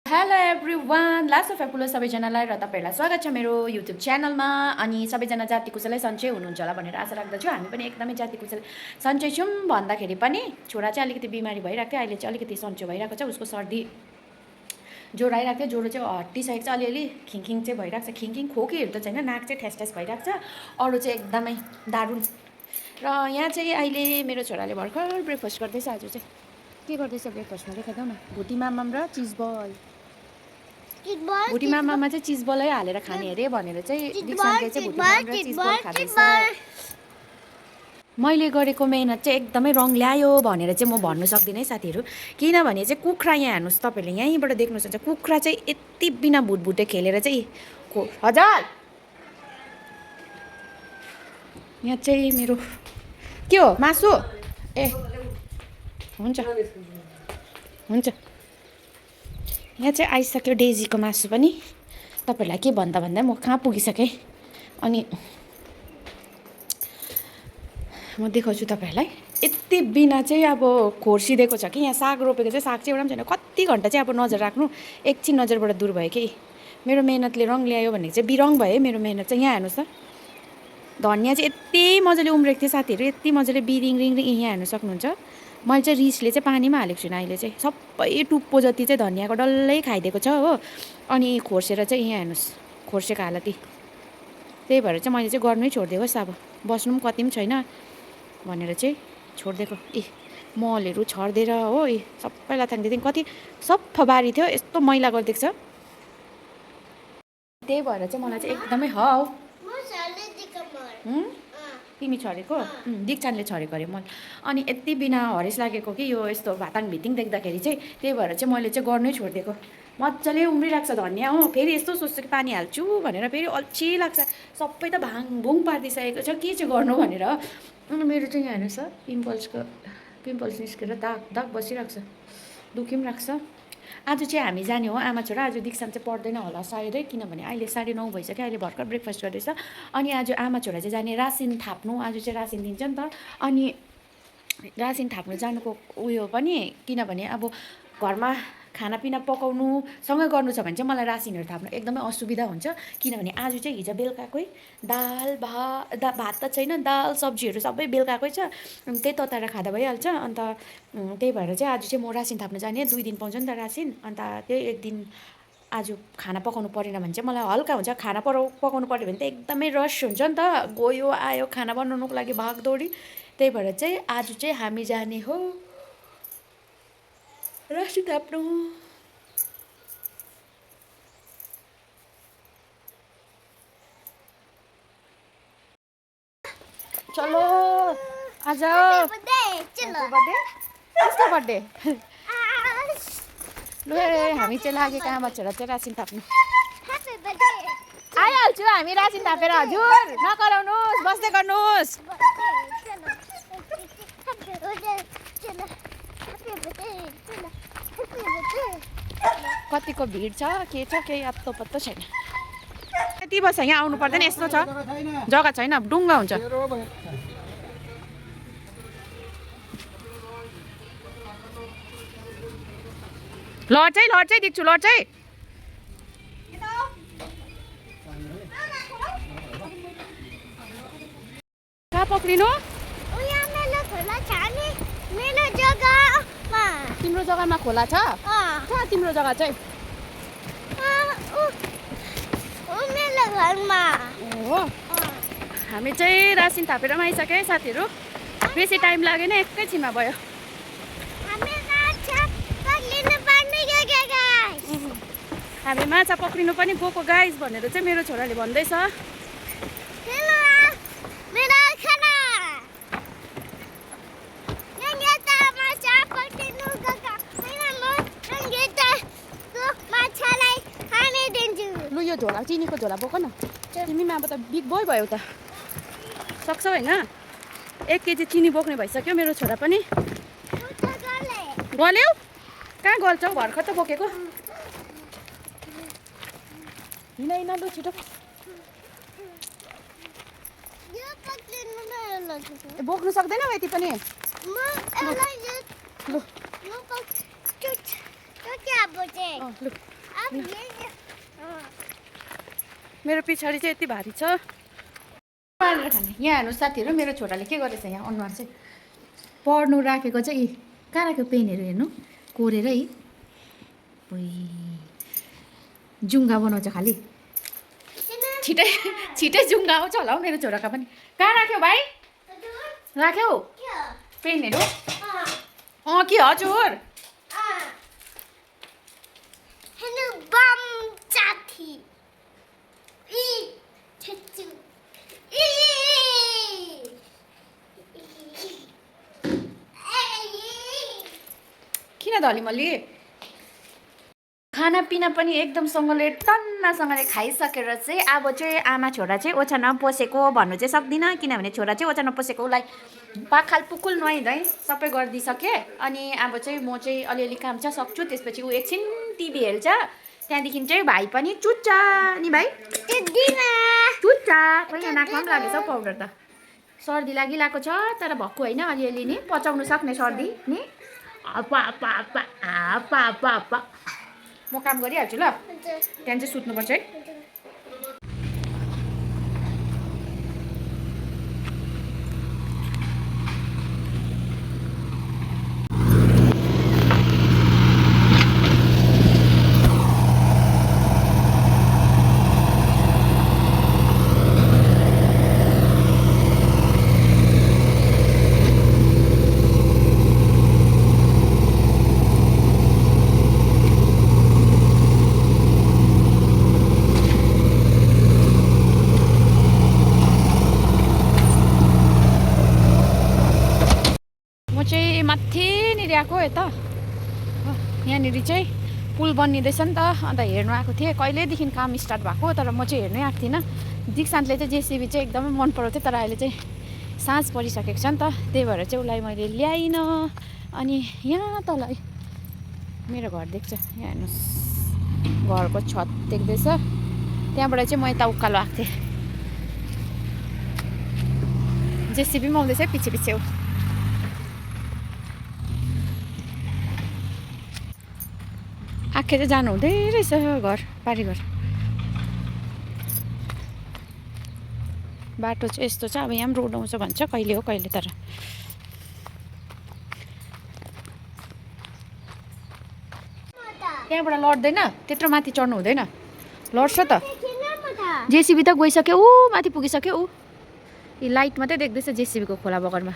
Hello everyone, last of एपुलो सबैजनालाई र तपाईँहरूलाई स्वागत छ मेरो युट्युब च्यानलमा। अनि सबैजना जाति कुशलै सन्चै हुनुहुन्छ होला भनेर आशा राख्दछु। हामी पनि एकदमै जाति कुशल सन्चै छौँ। भन्दाखेरि पनि छोरा चाहिँ अलिकति बिमारी भइरहेको थियो, अहिले चाहिँ अलिकति सन्चो भइरहेको छ। उसको सर्दी ज्वरो आइरहेको थियो, ज्वरो चाहिँ हट्टिसकेको छ, अलिअलि खिङखिङ चाहिँ भइरहेको छ। खिङखिङ खोकीहरू त छैन, नाक चाहिँ ठ्यास ठ्यास भइरहेको छ, अरू चाहिँ एकदमै दारुण। र यहाँ चाहिँ अहिले मेरो छोराले भर्खर ब्रेकफास्ट गर्दैछ। आज चाहिँ के गर्दैछ ब्रेकफास्टमा देखाइदेऊ न। भुटी मामाम र चिज बल। भुटी मामामा चाहिँ चिज बलै हालेर खाने अरे भनेर चाहिँ दिक्सानले चाहिँ भुटी माम र चिज बल खाँदैछ। मैले गरेको मेहनत चाहिँ एकदमै रङ ल्यायो भनेर चाहिँ म भन्नु सक्दिनँ है साथीहरू। किनभने चाहिँ कुखुरा यहाँ हेर्नुहोस्, तपाईँहरूले यहीँबाट देख्नु सक्छ। कुखुरा चाहिँ यति बिना भुटभुटे खेलेर चाहिँ हजुर यहाँ चाहिँ मेरो के हो मासु ए हुन्छ हुन्छ। यहाँ चाहिँ आइसक्यो डेजीको मासु पनि। तपाईँहरूलाई के भन्दा भन्दा म कहाँ पुगिसकेँ। अनि म देखाउँछु तपाईँहरूलाई। यति बिना चाहिँ अब खोर्सिदिएको छ कि यहाँ साग रोपेको चाहिँ साग चाहिँ एउटा पनि छैन। कति घन्टा चाहिँ अब नजर राख्नु, एकछिन नजरबाट दूर भयो कि मेरो मेहनतले रङ ल्यायो भने चाहिँ बिरङ भयो मेरो मेहनत चाहिँ। यहाँ हेर्नुहोस् त, धनियाँ चाहिँ यति मजाले उम्रेको थियो साथीहरू, यति मजाले बिरिङ रिङ रिङ। यहाँ हेर्नु सक्नुहुन्छ। मैले चाहिँ रिसले चाहिँ पानीमा हालेको छुइनँ। अहिले चाहिँ सबै टुप्पो जति चाहिँ धनियाँको डल्लै खाइदिएको छ हो। अनि खोर्सेर चाहिँ यहाँ हेर्नुहोस् खोर्सेको हालती। त्यही भएर चाहिँ मैले चाहिँ गर्नै छोडिदिएको होस्, अब बस्नु पनि कति पनि छैन भनेर चाहिँ छोडिदिएको। मलहरू छरिदिएर हो, सबैलाई थाङ्दिदिउँ। कति सफा बारी थियो, यस्तो मैला गरिदिएको छ। त्यही भएर चाहिँ मलाई चाहिँ एकदमै तिमी छरेको दिक्चानले छरेको अरे मैले। अनि यति बिना हरेस लागेको कि यो यस्तो भाताङ भितिङ देख्दाखेरि चाहिँ, त्यही भएर चाहिँ मैले चाहिँ गर्नै छोडिदिएको। मजाले उम्रिरहेको छ धनियाँ हो। फेरि यस्तो सोच्छु कि पानी हाल्छु भनेर, फेरि अल्छी लाग्छ। सबै त भाङभुङ पारिदिइसकेको छ, के चाहिँ गर्नु भनेर। अनि मेरो चाहिँ यहाँ हेर्नुहोस् त, पिम्पल्स निस्केर दाग दाग बसिरहेको छ, दुखी पनि लाग्छ। आज चाहिँ हामी जाने हो आमा छोरा। आज दीक्षान चाहिँ पढ्दैन होला सायदै, किनभने अहिले 9:30 भइसक्यो, अहिले भर्खर ब्रेकफास्ट गर्दैछ। अनि आज आमा छोरा चाहिँ जाने रासिन थाप्नु। आज चाहिँ रासिन दिन्छ नि त। अनि रासिन थाप्नु जानुको उयो पनि, किनभने अब घरमा खानापिना पकाउनु सँगै गर्नु छ भने चाहिँ मलाई रासिनहरू थाप्नु एकदमै असुविधा हुन्छ। किनभने आज चाहिँ हिजो बेलुकाकै भात त छैन, दाल सब्जीहरू सबै बेलुकाकै छ। त्यही तताएर खाँदा भइहाल्छ। अन्त त्यही भएर चाहिँ आज चाहिँ म रासिन थाप्नु जाने। 2 दिन पाउँछ नि त रासिन। अन्त त्यही एक दिन आज खाना पकाउनु परेन भने चाहिँ मलाई हल्का हुन्छ। खाना पकाउनु पऱ्यो भने त एकदमै रस हुन्छ नि त, गयो आयो खाना बनाउनुको लागि भागदौडी। त्यही भएर चाहिँ आज चाहिँ हामी जाने हो रासिन थाप्नु। चलो आज कसको बर्थडे लु हामी चाहिँ लागेको आमा छोरा चाहिँ रासिन थाप्नु। आइहाल्छु हामी रासिन थापेर। हजुर नकराउनुहोस्, बस्दै गर्नुहोस्। कतिको भिड छ के छ केही अत्तो पत्तो छैन। यति बस्छ यहाँ आउनु पर्दैन, यस्तो छ जग्गा छैन, डुङ्गा हुन्छ। लड चाहिँ दिन्छु, लड चाहिँ कहाँ पक्रिनु? तिम्रो जग्गामा खोला छ? कहाँ तिम्रो जग्गा चाहिँ? हो हामी चाहिँ रासिन थापेर आइसक्यो है साथीहरू। बेसी टाइम लागेन, एकैछिनमा भयो। हामी माछा पक्रिनु पनि गएको गाइस भनेर चाहिँ मेरो छोराले भन्दैछ। लु यो झोला, चिनीको झोला बोक न। तिमी अब त बिग बोय भयो त, सक्छौ होइन? 1 केजी चिनी बोक्ने भइसक्यो मेरो छोरा पनि। गल्यौ? कहाँ गल्छौ, भर्खर त बोकेको। हिँड लु छिटो। बोक्नु सक्दैनौ यति पनि? लु लु मेरो पछाडि चाहिँ यति भारी छ पारेर खाने यहाँ हेर्नु साथीहरू मेरो छोराले के गरेछ यहाँ अनुहार चाहिँ पढ्नु राखेको चाहिँ कहाँ राख्यो पेनहरू हेर्नु कोरेर है जुङ्गा बनाउँछ खालि छिटै छिटै जुङ्गा आउँछ होला हौ मेरो छोराका पनि कहाँ राख्यो भाइ राख्यौ पेनहरू के हजुर किन धलिमली खानापिना पनि एकदमसँगले टन्नसँगले खाइसकेर चाहिँ अब चाहिँ आमा छोरा चाहिँ ओछ्यानमा पसेको भन्नु चाहिँ सक्दिनँ किनभने छोरा चाहिँ ओछ्यानमा पसेको उसलाई पाखाल पुकुल नुहाइधुवाइ सबै गरिदिइसकेँ अनि अब चाहिँ म चाहिँ अलिअलि काम छ सक्छु त्यसपछि ऊ एकछिन टिभी हेर्छ त्यहाँदेखि चाहिँ भाइ पनि चुच्च नि भाइ चुच्च पहिला नाकमा पनि लागेछ हौ पाउडर त सर्दी लागिरहेको छ तर भक्कु होइन अलिअलि नि पचाउनु सक्ने सर्दी नि आपा आपा आपा आपा आपा आपा म काम गरिहाल्छु ल त्यहाँ चाहिँ सुत्नुपर्छ है माथिनिर आएको यता यहाँनिर चाहिँ पुल बनिँदैछ नि त अन्त हेर्नु आएको थिएँ कहिलेदेखि काम स्टार्ट भएको तर म चाहिँ हेर्नै आएको थिइनँ दीक्षान्तले चाहिँ जेसिबी चाहिँ एकदमै मन पराउँथ्यो तर अहिले चाहिँ साँझ परिसकेको छ नि त त्यही भएर चाहिँ उसलाई मैले ल्याइनँ अनि यहाँ तल मेरो घर देख्छ यहाँ हेर्नुहोस् घरको छत देख्दैछ त्यहाँबाट चाहिँ म यता उकालो आएको थिएँ जेसिबी पनि आउँदैछ पछि पछि हो आखे चाहिँ जानु हुँदै रहेछ घर पारी घर बाटो चाहिँ यस्तो छ अब यहाँ पनि रोड आउँछ भन्छ कहिले हो कहिले तर त्यहाँबाट लड्दैन त्यत्रो माथि चढ्नु हुँदैन लड्छ त जेसिबी त गइसक्यो ऊ माथि पुगिसक्यो ऊ यी लाइट मात्रै देख्दैछ जेसिबीको खोला बगरमा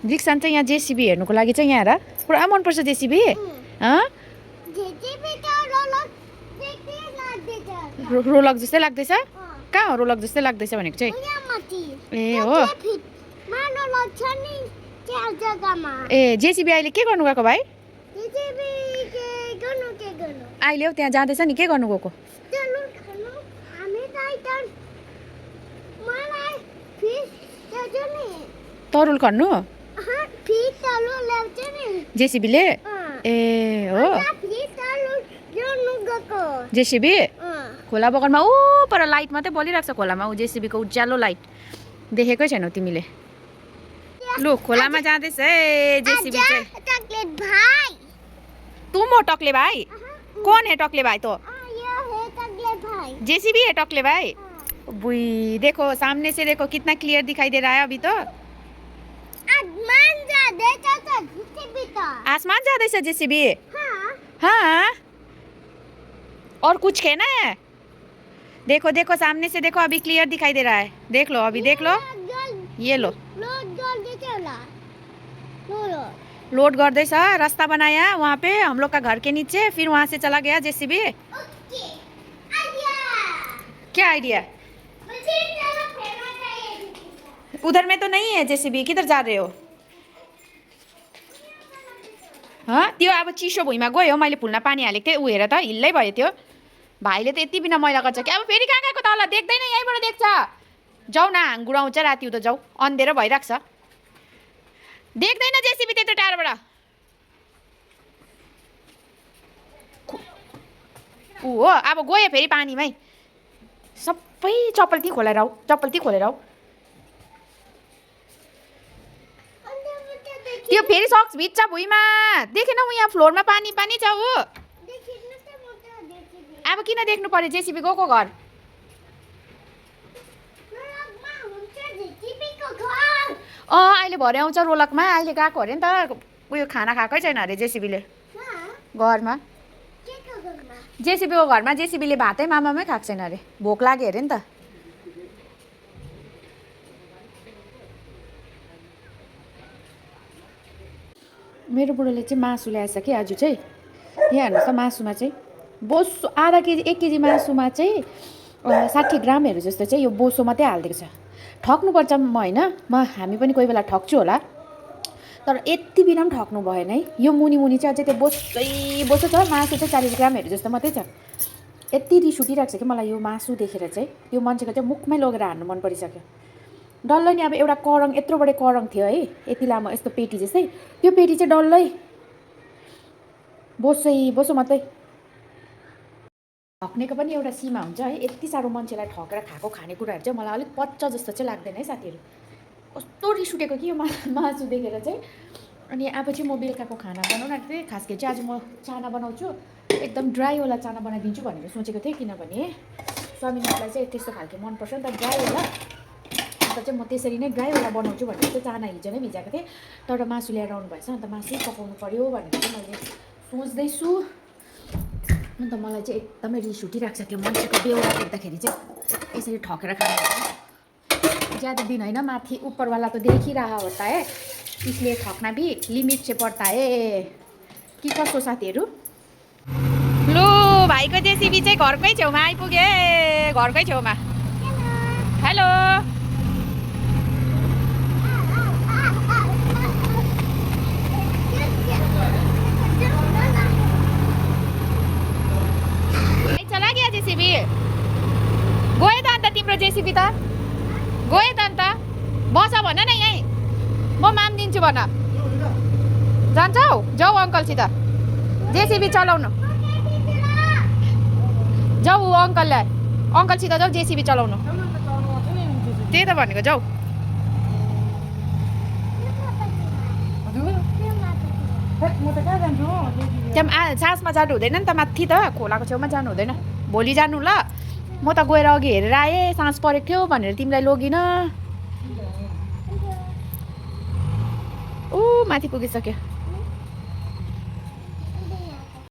दीक्षान्त चाहिँ यहाँ जेसिबी हेर्नुको लागि चाहिँ यहाँ हेर पुरा मनपर्छ जेसिबी रोलक जस्तै लाग्दैछ कहाँ हो रोलक जस्तै लाग्दैछ भनेको चाहिँ ए हो ए जेसिबी अहिले के गर्नु गएको भाइ अहिले हौ त्यहाँ जाँदैछ नि के गर्नु गएको तरुल खन्नु जेसिबीले ए हो जेसिबी खोला बगरमा ऊ पर लाइट मात्रै बलिरहेको छ खोलामा ऊ जेसिबीको उज्यालो लाइट देखेकै छैनौ तिमीले लु खोलामा जाँदैछ है जेसिबी चाहिँ तुम हो टकले भाई कौन है टकले भाई तो जेसीबी है टकले भाई बुई देखो सामने से देखो कितना क्लियर दिखाई दे रहा है अभी तो आसमान जाँदैछ जेसीबी हाँ और कुछ कहना है देखो देखो सामने से देखो अभी क्लियर दिखाई दे रहा है देख लो अभी देख लो ये लो लोड गर्दैछ रास्ता बनाया वहाँ पे हम लोग का घर के नीचे फिर वहाँ से चला गया जेसीबी क्या आइडिया उधर में तो नहीं है जेसीबी किधर जा रहे हो हाँ त्यो अब चिसो भुइँमा गयो मैले फुलमा पानी हालेको थिएँ उ हेर त हिल्लै भयो त्यो भाइले त यति बिना मैला गर्छ कि अब फेरि कहाँ गएको त होला देख्दैन यहीँबाट देख्छ जाऊ न हाङगुडाउँछ राति उता जाऊ अन्धेरो भइरहेको छ देख्दैन जेसीबी त्यत्रो टाढोबाट ऊ हो अब गयो फेरि पानीमै सबै चप्पल ती खोलेर आऊ चप्पल ती खोलेर आऊ त्यो फेरि सक्स भिज्छ भुइँमा देखेनौ यहाँ फ्लोरमा पानी पानी छ हो अब किन देख्नु पर्यो जेसिबी गएको घर? अहिले भरे आउँछ रोलकमा, अहिले गएको अरे नि त। उयो खाना खाएकै छैन अरे जेसिबीले घरमा। जेसिबीको घरमा जेसिबीले भातै मामामै खाएको छैन अरे, भोक लाग्यो अरे नि त। मेरो बुढोले चाहिँ मासु ल्याएछ कि आज चाहिँ। यहाँ हेर्नुहोस् त, मासुमा चाहिँ बोसो आधा केजी 1 केजी मासुमा चाहिँ 60 ग्रामहरू जस्तो चाहिँ यो बोसो मात्रै हालिदिएको छ। ठग्नुपर्छ म होइन, हामी पनि कोही बेला ठग्छु होला, तर यति बिना पनि ठग्नु भएन है। यो मुनि चाहिँ अझै त्यो बोसो छ, मासु चाहिँ 40 ग्रामहरू जस्तो मात्रै छ। यति रिस उठिरहेको छ कि मलाई यो मासु देखेर चाहिँ। यो मान्छेको चाहिँ मुखमै लगेर हान्नु मन परिसक्यो। डल्लै नि अब एउटा करङ, यत्रो बडे करङ थियो है, यति लामो यस्तो पेटी जस्तै। त्यो पेटी चाहिँ डल्लै बोसो मात्रै। ठग्नेको पनि एउटा सीमा हुन्छ है। यति साह्रो मान्छेलाई ठगेर खाएको खानेकुराहरू चाहिँ मलाई अलिक पच्च जस्तो चाहिँ लाग्दैन है साथीहरू। कस्तो रिस उठेको कि यो मासु देखेर चाहिँ। अनि अब चाहिँ म बेलुकाको खाना बनाउन आँटेँ। खास गरी चाहिँ आज म चाना बनाउँछु, एकदम ड्राईवाला चाना बनाइदिन्छु भनेर सोचेको थिएँ, किनभने समिनालाई चाहिँ त्यस्तो खालको मनपर्छ नि त, ड्राईवाला। अन्त चाहिँ म त्यसरी नै ड्राईवाला बनाउँछु भनेर चाहिँ चाना हिजो नै भिजाएको थिएँ, तर मासु ल्याएर आउनु भएछ। अन्त मासु पकाउनु पऱ्यो भनेर चाहिँ मैले सोच्दैछु। अन्त मलाई चाहिँ एकदमै रिस उठिरहेको छ त्यो मान्छेको बेउरा देख्दाखेरि चाहिँ। यसरी ठकेर खानु ज्यादा दिन होइन, माथि ऊपरवाला त देखिरहा होता है, इसलिए ठक्ना भी लिमिट से पर्ता है कि कसो साथीहरू। लु भाइको जेसिबी चाहिँ घरकै छेउमा आइपुगे, घरकै छेउमा। हेलो, जेसिबी गयो त अन्त तिम्रो जेसिबी त गयो त अन्त। बस भन न यहीँ, म माम दिन्छु भन। जान्छौ? जाऊ अङ्कलसित जेसिबी चलाउनु। जाऊ अङ्कललाई, अङ्कलसित जाऊ जेसिबी चलाउनु। त्यही त भनेको, जाऊ। त्यहाँ सासमा जानु हुँदैन नि त, माथि त खोलाको छेउमा जानु हुँदैन। भोलि जानु ल, म त गएर अघि हेरेर आएँ, सास परेको थियो भनेर तिमीलाई लगिनँ। ऊ माथि पुगिसक्यो।